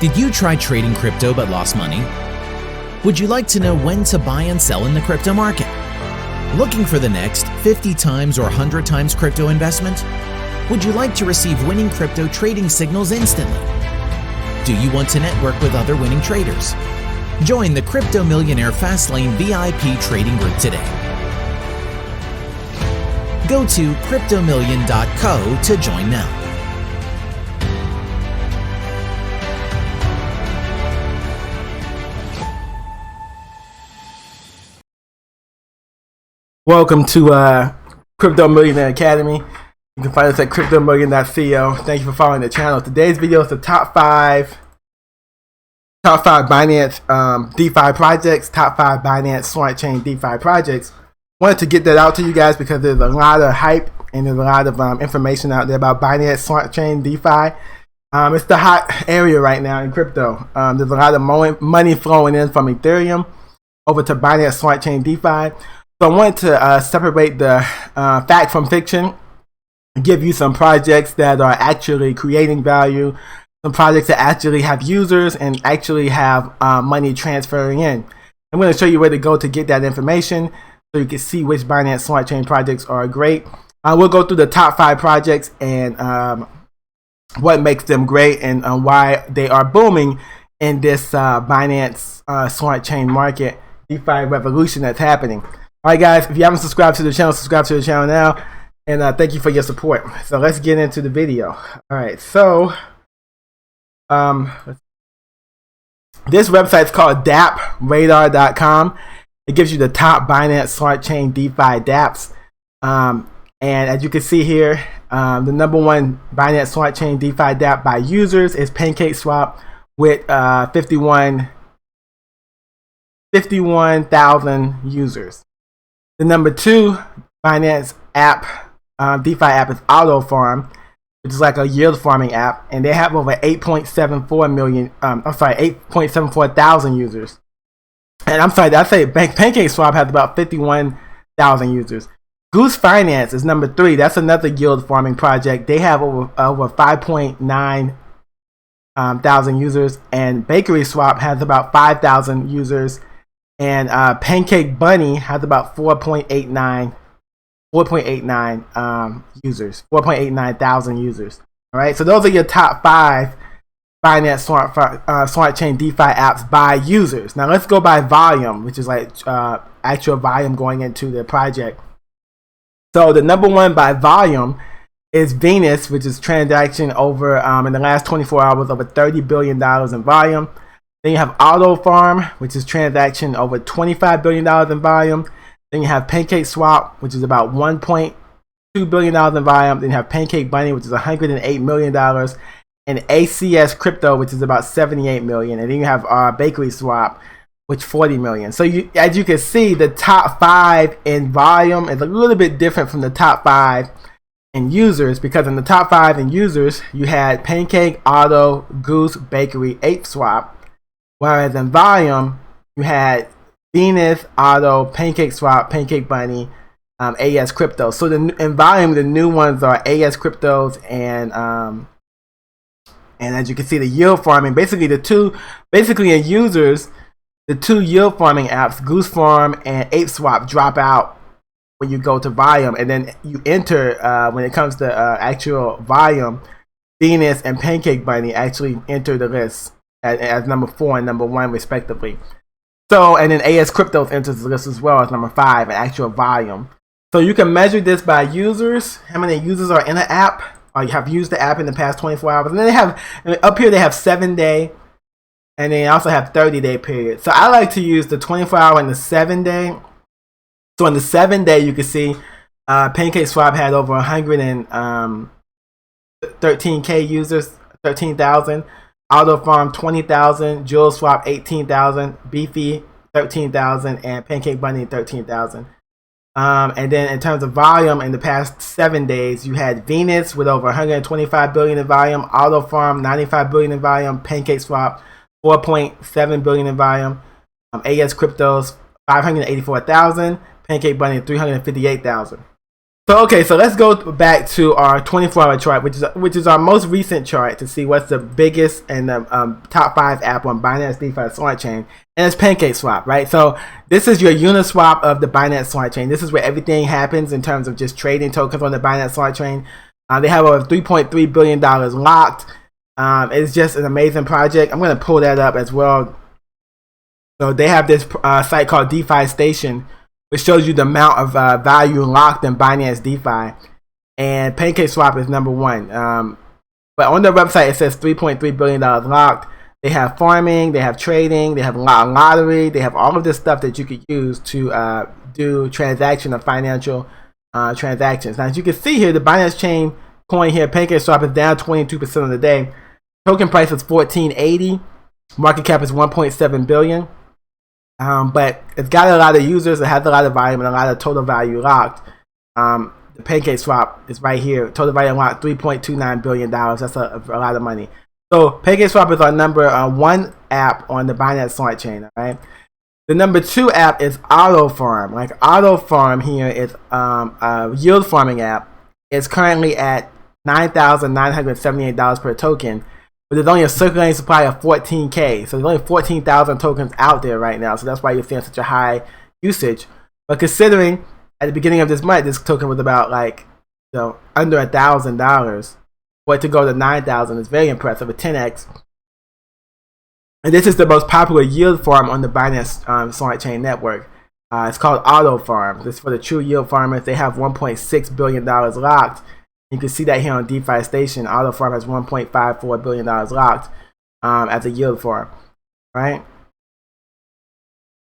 Did you try trading crypto but lost money? Would you like to know when to buy and sell in the crypto market? Looking for the next 50 times or 100 times crypto investment? Would you like to receive winning crypto trading signals instantly? Do you want to network with other winning traders? Join the Crypto Millionaire Fastlane VIP trading group today. Go to cryptomillion.co to join now. Welcome to Crypto Millionaire Academy. You can find us at cryptomillion.co. Thank you for following the channel. Today's video is the top five Binance DeFi projects, top 5 Binance Smart Chain DeFi projects. Wanted to get that out to you guys because there's a lot of hype and there's a lot of information out there about Binance Smart Chain DeFi. It's the hot area right now in crypto. There's a lot of money flowing in from Ethereum over to Binance Smart Chain DeFi. So I wanted to separate the fact from fiction, give you some projects that are actually creating value, some projects that actually have users and actually have money transferring in. I'm going to show you where to go to get that information so you can see which Binance Smart Chain projects are great. We'll go through the top 5 projects and what makes them great and why they are booming in this Binance Smart Chain market, DeFi revolution that's happening. Alright guys, if you haven't subscribed to the channel, subscribe to the channel now. And thank you for your support. So let's get into the video. Alright, so this website is called Defiradar.com. It gives you the top Binance Smart Chain DeFi dApps. And as you can see here, the number 1 Binance Smart Chain DeFi dApp by users is PancakeSwap with 51,000 users. The number 2 Binance app, DeFi app is Auto Farm, which is like a yield farming app, and they have over 8.74 thousand users. And I'm sorry, did I say PancakeSwap has about 51,000 users. Goose Finance is number 3. That's another yield farming project. They have over 5.9 thousand users, and Bakery Swap has about 5,000 users. And Pancake Bunny has about 4.89 users, 4.89 thousand users. All right, so those are your top 5 Binance Smart Chain DeFi apps by users. Now let's go by volume, which is like actual volume going into the project. So the number 1 by volume is Venus, which is transaction over in the last 24 hours over $30 billion in volume. Then you have Auto Farm, which is transaction over $25 billion in volume. Then you have PancakeSwap, which is about $1.2 billion in volume. Then you have Pancake Bunny, which is $108 million. And ACS Crypto, which is about $78 million. And then you have Bakery Swap, which $40 million. So as you can see, the top 5 in volume is a little bit different from the top 5 in users, because in the top 5 in users, you had Pancake, Auto, Goose, Bakery, Ape Swap. Whereas in volume, you had Venus, Auto, PancakeSwap, Pancake Bunny, AS Crypto. So in volume, the new ones are AS Cryptos and as you can see, the yield farming. Basically, in users, the 2 yield farming apps, Goose Farm and Ape Swap, drop out when you go to volume, and then you enter when it comes to actual volume, Venus and Pancake Bunny actually enter the list as number 4 and number 1 respectively. So, and then AS Cryptos enters the list as well as number 5 in actual volume. So you can measure this by users, how many users are in the app, or you have used the app in the past 24 hours. And then they have, up here they have 7-day, and they also have 30-day period. So I like to use the 24-hour and the 7-day. So in the 7-day, you can see PancakeSwap had over 113K users, 13,000. Auto Farm 20,000, Jewel Swap 18,000, Beefy 13,000, and Pancake Bunny 13,000. And then in terms of volume, in the past 7 days, you had Venus with over 125 billion in volume, Auto Farm 95 billion in volume, PancakeSwap 4.7 billion in volume, AS Cryptos 584,000, Pancake Bunny 358,000. So okay, so let's go back to our 24-hour chart, which is our most recent chart to see what's the biggest and the top 5 app on Binance Defi Smart Chain, and it's PancakeSwap, right? So this is your Uniswap of the Binance Smart Chain. This is where everything happens in terms of just trading tokens on the Binance Smart Chain. They have over $3.3 billion locked. It's just an amazing project. I'm going to pull that up as well. So they have this site called DeFi Station, which shows you the amount of value locked in Binance DeFi, and PancakeSwap is number 1. But on their website it says $3.3 billion locked. They have farming, they have trading, they have lottery, they have all of this stuff that you could use to do transaction of financial transactions. Now, as you can see here, the Binance Chain coin here, PancakeSwap, is down 22% of the day. Token price is $14.80. Market cap is $1.7 billion. But it's got a lot of users, it has a lot of volume and a lot of total value locked. The PancakeSwap is right here. Total value locked $3.29 billion. That's a lot of money. So PancakeSwap is our number 1 app on the Binance Smart Chain. All right. The number 2 app is Auto Farm. Like Auto Farm here is a yield farming app. It's currently at $9,978 per token. But there's only a circulating supply of 14K. So there's only 14,000 tokens out there right now. So that's why you're seeing such a high usage. But considering at the beginning of this month, this token was about under $1,000. For it to go to 9,000 is very impressive, a 10x. And this is the most popular yield farm on the Binance Smart Chain network. It's called Auto Farm. This is for the true yield farmers. They have $1.6 billion locked. You can see that here on DeFi Station. Auto Farm has $1.54 billion locked as a yield farm, right?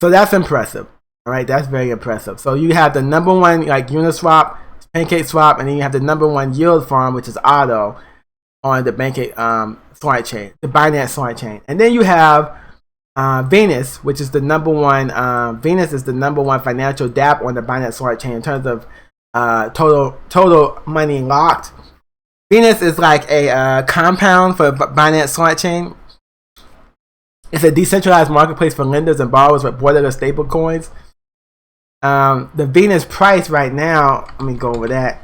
So that's impressive, all right? That's very impressive. So you have the number 1 Uniswap, PancakeSwap, and then you have the number 1 yield farm, which is Auto, on the Smart Chain, the Binance Smart Chain. And then you have Venus, which is the number 1. Venus is the number 1 financial dApp on the Binance Smart Chain in terms of total money locked. Venus is like a compound for Binance Smart Chain. It's a decentralized marketplace for lenders and borrowers with borderless stable coins. The Venus price right now, let me go over that.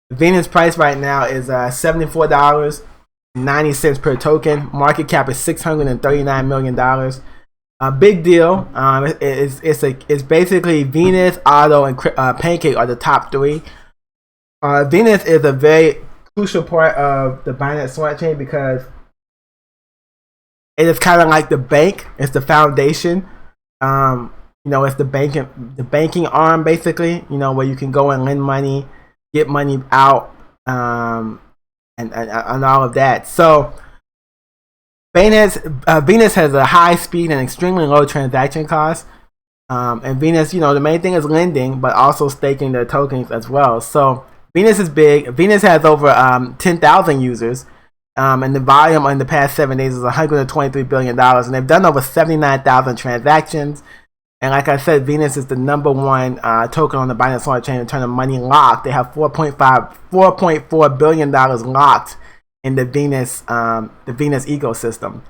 The Venus price right now is $74.90 per token. Market cap is $639 million. A big deal. It's basically Venus, Auto, and Pancake are the top 3. Venus is a very crucial part of the Binance Smart Chain because it is kind of like the bank. It's the foundation. It's the banking arm basically. Where you can go and lend money, get money out, and all of that. So Venus has a high speed and extremely low transaction cost. And Venus, the main thing is lending, but also staking their tokens as well. So Venus is big. Venus has over 10,000 users. And the volume in the past 7 days is $123 billion. And they've done over 79,000 transactions. And like I said, Venus is the number 1 token on the Binance Smart Chain in terms of money locked. They have $4.4 billion locked in the Venus ecosystem.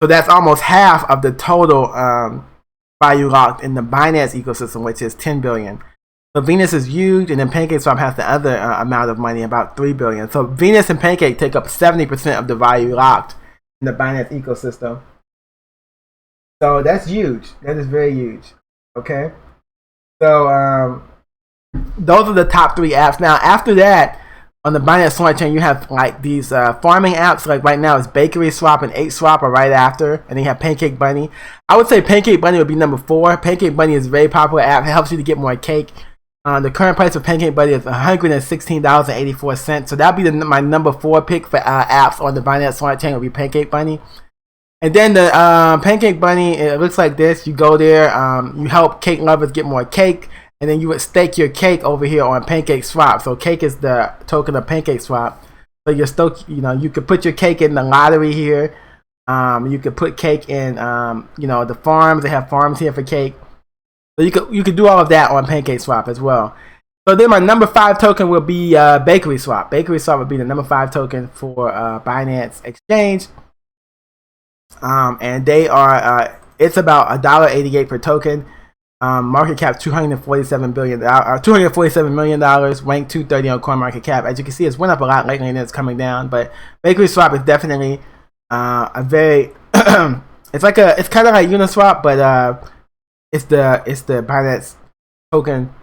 So that's almost half of the total value locked in the Binance ecosystem, which is $10 billion. So Venus is huge, and then PancakeSwap has the other amount of money, about $3 billion. So Venus and Pancake take up 70% of the value locked in the Binance ecosystem. So that's huge. That is very huge. Okay. So those are the top 3 apps. Now after that, on the Binance Smart Chain, you have these farming apps. Like right now, it's Bakery Swap and 8Swap are right after, and then you have Pancake Bunny. I would say Pancake Bunny would be number 4. Pancake Bunny is a very popular app. It helps you to get more cake. The current price of Pancake Bunny is $116.84. So that'll be my number 4 pick for apps on the Binance Smart Chain. Will be Pancake Bunny. And then the Pancake Bunny, it looks like this. You go there, you help cake lovers get more cake. And then you would stake your cake over here on PancakeSwap. So cake is the token of PancakeSwap. So you could put your cake in the lottery here. You could put cake in, the farms. They have farms here for cake. So you could do all of that on PancakeSwap as well. So then my number 5 token will be Bakery Swap. Bakery Swap would be the number 5 token for Binance Exchange. And they are, it's about $1.88 per token. Market cap $247 billion, $247 million, ranked 230 on CoinMarketCap. As you can see, it's went up a lot lately and it's coming down. But Bakery Swap is definitely a very it's kind of like Uniswap, but it's the Binance token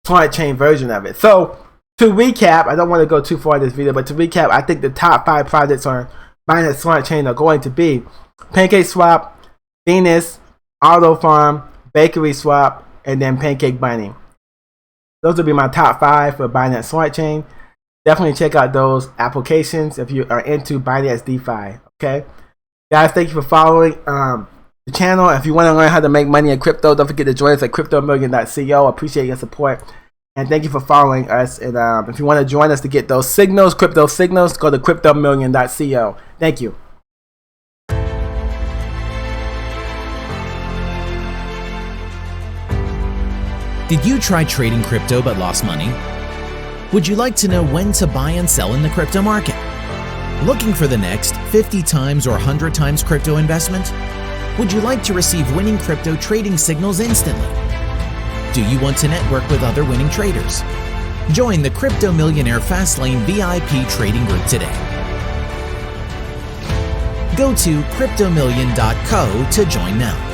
smart chain version of it. So to recap, I don't want to go too far in this video, but to recap, I think the top 5 projects on Binance Smart Chain are going to be PancakeSwap, Venus, Auto Farm, Bakery Swap, and then Pancake Bunny. Those will be my top 5 for Binance Smart Chain. Definitely check out those applications if you are into Binance DeFi. Okay, guys, thank you for following the channel. If you want to learn how to make money in crypto, don't forget to join us at cryptomillion.co. Appreciate your support. And thank you for following us. And if you want to join us to get those signals, crypto signals, go to cryptomillion.co. Thank you. Did you try trading crypto but lost money? Would you like to know when to buy and sell in the crypto market? Looking for the next 50 times or 100 times crypto investment? Would you like to receive winning crypto trading signals instantly? Do you want to network with other winning traders? Join the Crypto Millionaire Fastlane VIP trading group today. Go to cryptomillion.co to join now.